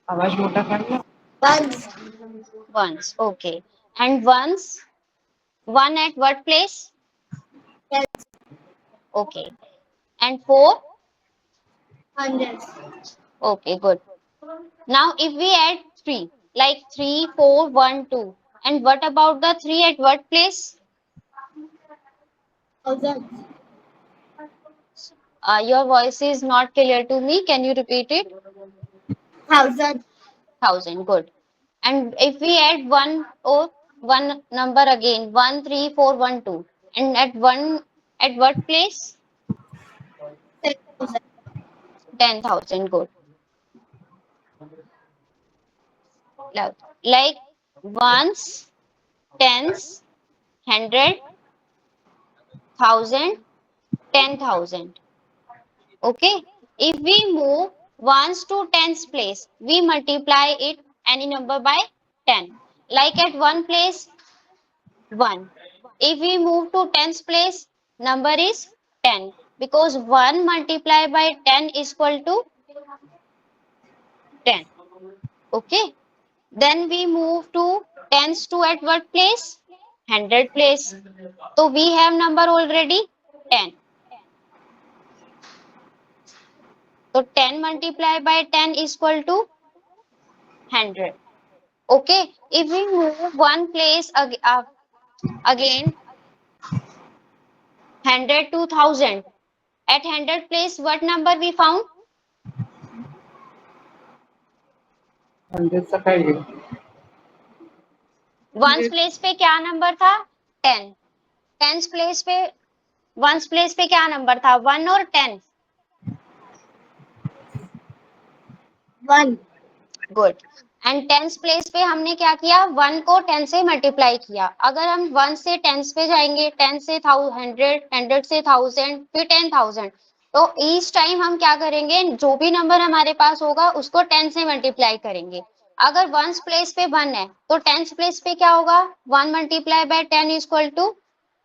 आवाज मोटा करना। Once. Once. Okay. And once, one at what place? Yes. Okay. And four? Hundreds. Okay, good. Now, if we add three, like 3, 4, 1, 2. And what about the 3 at what place? Thousands. Your voice is not clear to me. Can you repeat it? Thousands. 1000. Good. And if we add one number again, 1, 3, 4, 1, 2. And at what place? 10,000. 10,000. Good. Like ones, tens, hundred, thousand, 10,000. Okay. If we move ones to tens place, we multiply it any number by 10. Like at one place, 1. If we move to tens place, number is 10 because 1 multiplied by 10 is equal to 10. Okay. Then we move to tens to at what place? 100 place. So we have number already 10. So 10 multiplied by 10 is equal to 100. Okay. If we move one place again 100 to 1000. At 100 place what number we found? 100 से हटाइए। Ones place पे क्या number था? 10. Tens place पे ones place पे क्या number था? 1 और 10? 1. गुड. एंड टेंस प्लेस पे हमने क्या किया? 1 को 10 से मल्टीप्लाई किया. अगर हम 1 से टेंस पे जाएंगे, 10 से 100, 100 से 1000, फिर 10,000, तो ईच टाइम हम क्या करेंगे? जो भी नंबर हमारे पास होगा उसको 10 से मल्टीप्लाई करेंगे. अगर वंस प्लेस पे 1 है तो टेंस प्लेस पे क्या होगा? 1 multiply by 10 is equal to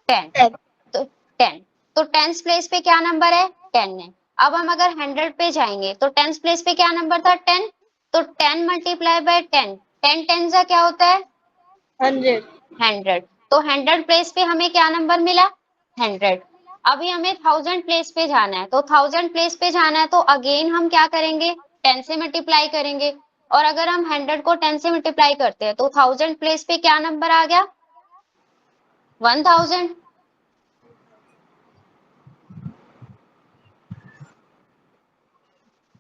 10. 10. तो 10. तो टेंस प्लेस पे क्या नंबर है? 10 है. अब हम अगर 100 पे जाएंगे तो टेंस प्लेस पे क्या नंबर था? 10. तो 10 मल्टीप्लाई बाय 10, 10 10 का क्या होता है? 100. 100. तो 100 प्लेस पे हमें क्या नंबर मिला? 100. अभी हमें 1000 प्लेस पे जाना है, तो 1000 प्लेस पे जाना है तो अगेन हम क्या करेंगे? 10 से मल्टीप्लाई करेंगे. और अगर हम 100 को 10 से मल्टीप्लाई करते हैं तो 1000 प्लेस पे क्या नंबर आ गया? 1000.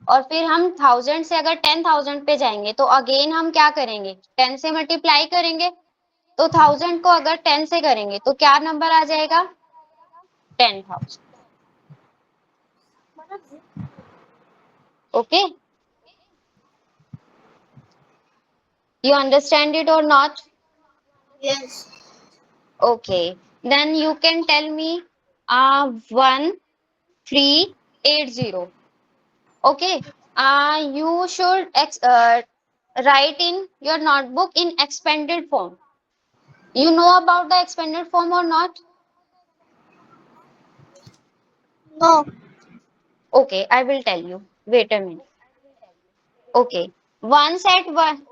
और फिर हम 1000 से अगर 10,000 पे जाएंगे तो अगेन हम क्या करेंगे? 10 से मल्टीप्लाई करेंगे. तो 1000 को अगर 10 से करेंगे तो क्या नंबर आ जाएगा? 10,000. Okay, you understand it or not? Yes. Okay, then you can tell me 1380. Okay, you should write in your notebook in expanded form. You know about the expanded form or not? No. Okay, I will tell you. Wait a minute. Okay, once at one,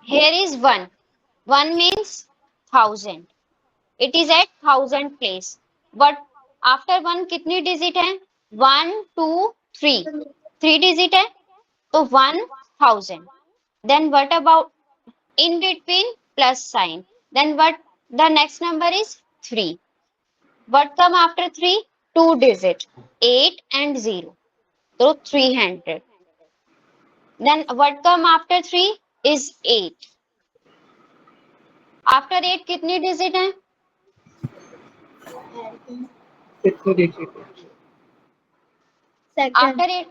here is 1. 1 means 1000. It is at 1000 place. But after 1 कितनी digit है? 1, 2, 3. 3 digit है. तो 1000. Then what about in between? Plus sign. Then what the next number is? 3. What come after 3? 2 digit. 8 and 0. So 300. Then what come after 3 is 8. After 8 कितनी digit है? कितनी digit? Second. After 8